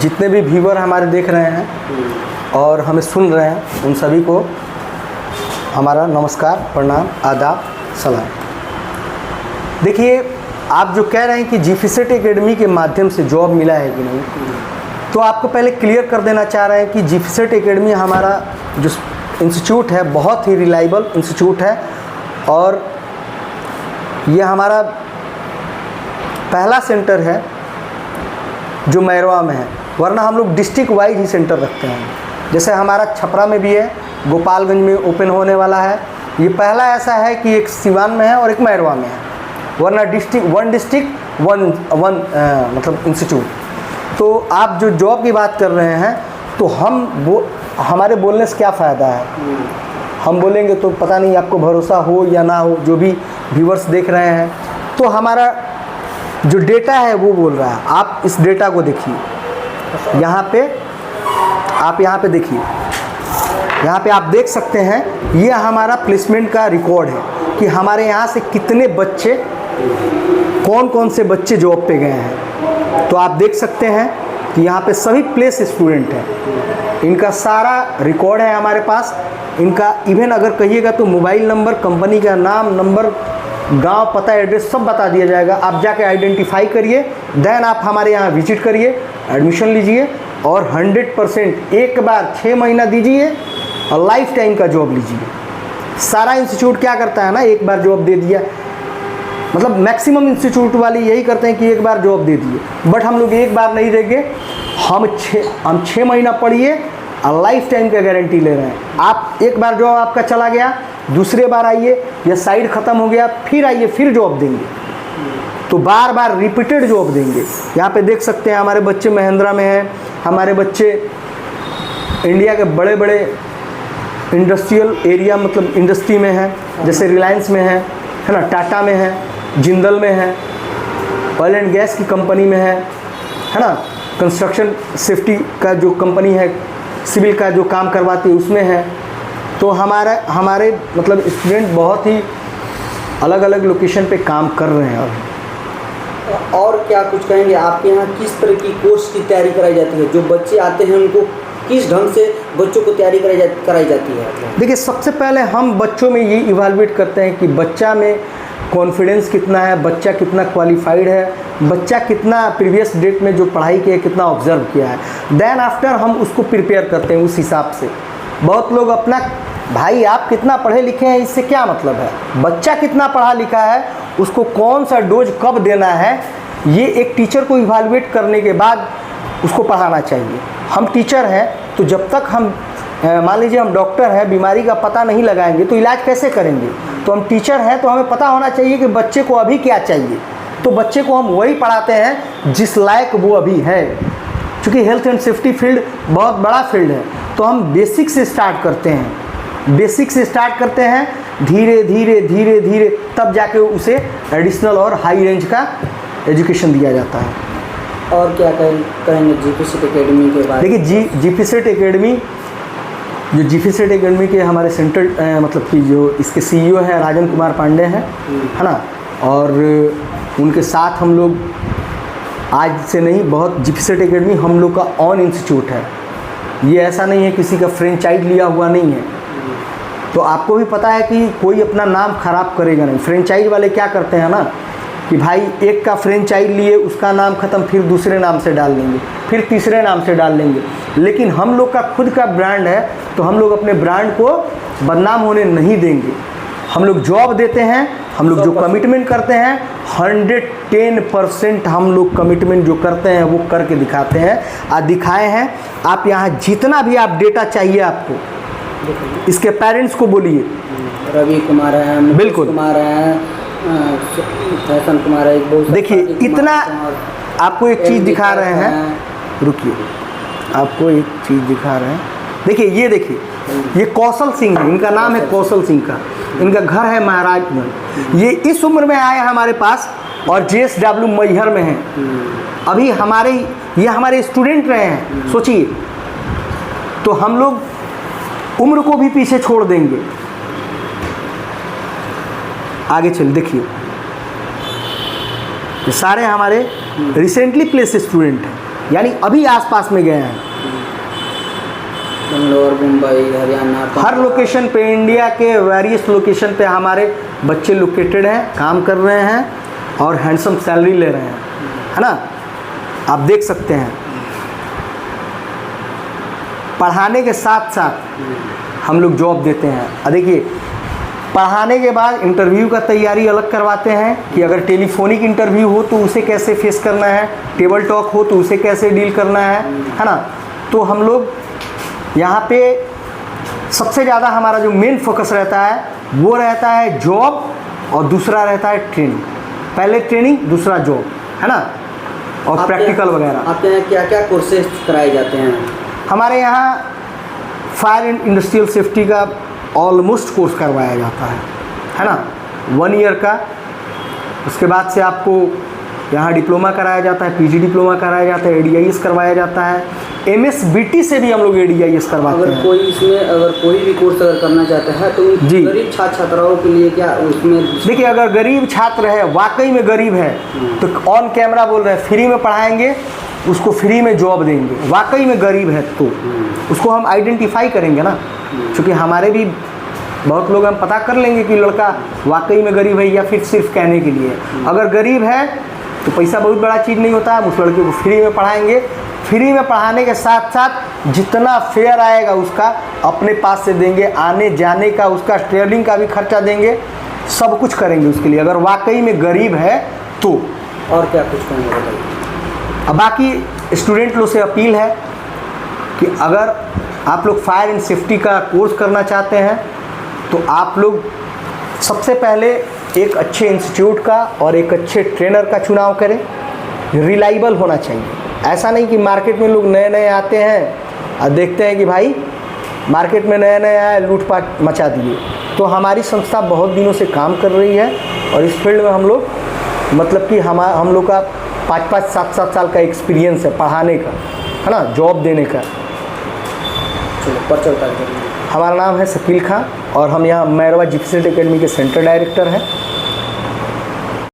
जितने भी व्यूअर हमारे देख रहे हैं और हमें सुन रहे हैं, उन सभी को हमारा नमस्कार, प्रणाम, आदाब, सलाम। देखिए, आप जो कह रहे हैं कि जीफिसेट एकेडमी के माध्यम से जॉब मिला है कि नहीं, तो आपको पहले क्लियर कर देना चाह रहे हैं कि जीफिसेट एकेडमी हमारा जो इंस्टीट्यूट है बहुत ही रिलायबल इंस्टीट्यूट है और ये हमारा पहला सेंटर है जो मैरवा में है, वरना हम लोग डिस्ट्रिक्ट वाइज ही सेंटर रखते हैं। जैसे हमारा छपरा में भी है, गोपालगंज में ओपन होने वाला है। ये पहला ऐसा है कि एक सिवान में है और एक मैरवा में है, वरना डिस्ट्रिक्ट वन मतलब इंस्टीट्यूट। तो आप जो जॉब की बात कर रहे हैं, तो हमारे बोलने से क्या फ़ायदा है? हम बोलेंगे तो पता नहीं आपको भरोसा हो या ना हो, जो भी व्यूअर्स देख रहे हैं। तो हमारा जो डेटा है वो बोल रहा है। आप इस डेटा को देखिए, यहाँ पे देखिए, यहाँ पे आप देख सकते हैं, ये हमारा प्लेसमेंट का रिकॉर्ड है कि हमारे यहाँ से कितने बच्चे, कौन कौन से बच्चे जॉब पे गए हैं। तो आप देख सकते हैं कि यहाँ पे सभी प्लेस स्टूडेंट हैं, इनका सारा रिकॉर्ड है हमारे पास। इनका इवन अगर कहिएगा तो मोबाइल नंबर, कंपनी का नाम, नंबर, गांव, पता, एड्रेस सब बता दिया जाएगा। आप जाके आइडेंटिफाई करिए, देन आप हमारे यहाँ विजिट करिए, एडमिशन लीजिए और 100% एक बार 6 महीना दीजिए और लाइफ टाइम का जॉब लीजिए। सारा इंस्टीट्यूट क्या करता है ना, एक बार जॉब दे दिया, मतलब मैक्सिमम इंस्टीट्यूट वाले यही करते हैं कि एक बार जॉब दे दिए, बट हम लोग एक बार नहीं देंगे। हम 6 महीना पढ़िए और लाइफ टाइम का गारंटी ले रहे हैं। आप एक बार जॉब आपका चला गया, दूसरे बार आइए, या साइड ख़त्म हो गया, फिर आइए, फिर जॉब देंगे। तो बार बार रिपीटेड जॉब देंगे। यहाँ पे देख सकते हैं हमारे बच्चे महिंद्रा में हैं, हमारे बच्चे इंडिया के बड़े बड़े इंडस्ट्रियल एरिया, मतलब इंडस्ट्री में हैं, जैसे रिलायंस में है ना, टाटा में है, जिंदल में है, ऑयल एंड गैस की कंपनी में है ना, कंस्ट्रक्शन सेफ्टी का जो कंपनी है, सिविल का जो काम करवाती है उसमें है। तो हमारे मतलब स्टूडेंट बहुत ही अलग अलग लोकेशन पे काम कर रहे हैं। और क्या कुछ कहेंगे, आपके यहाँ किस तरह की कोर्स की तैयारी कराई जाती है? जो बच्चे आते हैं उनको किस ढंग से बच्चों को तैयारी कराई जाती है? देखिए, सबसे पहले हम बच्चों में ये इवैल्यूएट करते हैं कि बच्चा में कॉन्फिडेंस कितना है, बच्चा कितना क्वालिफाइड है, बच्चा कितना प्रीवियस डेट में जो पढ़ाई किया है कितना ऑब्जर्व किया है। देन आफ्टर हम उसको प्रिपेयर करते हैं उस हिसाब से। बहुत लोग अपना, भाई आप कितना पढ़े लिखे हैं इससे क्या मतलब है, बच्चा कितना पढ़ा लिखा है, उसको कौन सा डोज कब देना है, ये एक टीचर को इवैल्यूएट करने के बाद उसको पढ़ाना चाहिए। हम टीचर हैं तो जब तक हम मान लीजिए हम डॉक्टर हैं, बीमारी का पता नहीं लगाएंगे तो इलाज कैसे करेंगे? तो हम टीचर हैं तो हमें पता होना चाहिए कि बच्चे को अभी क्या चाहिए। तो बच्चे को हम वही पढ़ाते हैं जिस लायक वो अभी है। क्योंकि हेल्थ एंड सेफ्टी फील्ड बहुत बड़ा फील्ड है, तो हम बेसिक से स्टार्ट करते हैं, धीरे धीरे धीरे धीरे, तब जाके उसे एडिशनल और हाई रेंज का एजुकेशन दिया जाता है। और क्या कहेंगे जीफिसेट एकेडमी के बारे में? देखिए, जीफिसेट एकेडमी के हमारे सेंट्रल मतलब कि जो इसके सीईओ हैं राजन कुमार पांडे हैं, है ना, और उनके साथ हम लोग आज से नहीं, बहुत जीफिसेट एकेडमी हम लोग का ऑन इंस्टीट्यूट है। ये ऐसा नहीं है किसी का फ्रेंचाइज लिया हुआ नहीं है। तो आपको भी पता है कि कोई अपना नाम खराब करेगा नहीं। फ्रेंचाइज वाले क्या करते हैं ना कि भाई एक का फ्रेंचाइज लिए, उसका नाम ख़त्म, फिर दूसरे नाम से डाल लेंगे, फिर तीसरे नाम से डाल लेंगे। लेकिन हम लोग का खुद का ब्रांड है, तो हम लोग अपने ब्रांड को बदनाम होने नहीं देंगे। हम लोग जॉब देते हैं, हम लोग जो कमिटमेंट करते हैं 110% हम लोग कमिटमेंट जो करते हैं वो करके दिखाते हैं, और दिखाए हैं। आप यहाँ जितना भी आप डेटा चाहिए आपको, इसके पेरेंट्स को बोलिए, रवि कुमार है, बिल्कुल कुमार है, फैशन कुमार है। देखिए, इतना आपको एक चीज़ दिखा रहे हैं, रुकिए, आपको एक चीज़ दिखा रहे हैं। देखिए, ये देखिए, ये कौशल सिंह है, इनका नाम है कौशल सिंह का, इनका घर है महाराजगंज। ये इस उम्र में आए हमारे पास और JSW मैहर में हैं। अभी ये हमारे स्टूडेंट रहे हैं, सोचिए। तो हम लोग उम्र को भी पीछे छोड़ देंगे। आगे चल, देखिए, ये सारे हमारे रिसेंटली प्लेस स्टूडेंट हैं। यानी अभी आसपास में गए हैं। बेंगलोर, मुंबई, हरियाणा, हर लोकेशन पे, इंडिया के वेरियस लोकेशन पे हमारे बच्चे लोकेटेड हैं, काम कर रहे हैं और हैंडसम सैलरी ले रहे हैं, है ना। आप देख सकते हैं पढ़ाने के साथ साथ हम लोग जॉब देते हैं। अब देखिए, पढ़ाने के बाद इंटरव्यू का तैयारी अलग करवाते हैं कि अगर टेलीफोनिक इंटरव्यू हो तो उसे कैसे फेस करना है, टेबल टॉक हो तो उसे कैसे डील करना है ना। तो हम लोग यहाँ पे सबसे ज़्यादा हमारा जो मेन फोकस रहता है वो रहता है जॉब, और दूसरा रहता है ट्रेनिंग। पहले ट्रेनिंग, दूसरा जॉब, है ना, और प्रैक्टिकल वगैरह। आपके यहाँ क्या क्या कोर्सेज कराए जाते हैं? हमारे यहाँ फायर एंड इंडस्ट्रियल सेफ्टी का ऑलमोस्ट कोर्स करवाया जाता है ना, 1 ईयर का। उसके बाद से आपको यहाँ डिप्लोमा कराया जाता है, पीजी डिप्लोमा कराया जाता है, एडीआईएस करवाया जाता है, एमएसबीटी से भी हम लोग एडीआईएस करवाते हैं। अगर कोई इसमें अगर कोई भी कोर्स अगर करना चाहता है तो जी, गरीब छात्र छात्राओं के लिए क्या उसमें? देखिए, अगर गरीब छात्र है, वाकई में गरीब है, तो ऑन कैमरा बोल रहे हैं फ्री में पढ़ाएंगे, उसको फ्री में जॉब देंगे। वाकई में गरीब है तो उसको हम आइडेंटिफाई करेंगे ना, क्योंकि हमारे भी बहुत लोग हम पता कर लेंगे कि लड़का वाकई में गरीब है या फिर सिर्फ कहने के लिए। अगर गरीब है तो पैसा बहुत बड़ा चीज़ नहीं होता है, उस लड़के को फ्री में पढ़ाएंगे। फ्री में पढ़ाने के साथ साथ जितना फेयर आएगा उसका अपने पास से देंगे, आने जाने का, उसका ट्रेवलिंग का भी खर्चा देंगे, सब कुछ करेंगे उसके लिए, अगर वाकई में गरीब है तो। और क्या कुछ करेंगे बताइए? अब बाकी स्टूडेंट लोग से अपील है कि अगर आप लोग फायर एंड सेफ्टी का कोर्स करना चाहते हैं तो आप लोग सबसे पहले एक अच्छे इंस्टीट्यूट का और एक अच्छे ट्रेनर का चुनाव करें। रिलायबल होना चाहिए। ऐसा नहीं कि मार्केट में लोग नए नए आते हैं और देखते हैं कि भाई मार्केट में नए नए आए, लूटपाट मचा दिए। तो हमारी संस्था बहुत दिनों से काम कर रही है और इस फील्ड में हम लोग मतलब कि हम लोग का 5-5, 7-7 साल का एक्सपीरियंस है पढ़ाने का, है ना, जॉब देने का। चलो पर्चा उतार करिए। हमारा नाम है शकील खां और हम यहाँ मैरवा जिप्सेट एकेडमी के सेंटर डायरेक्टर हैं।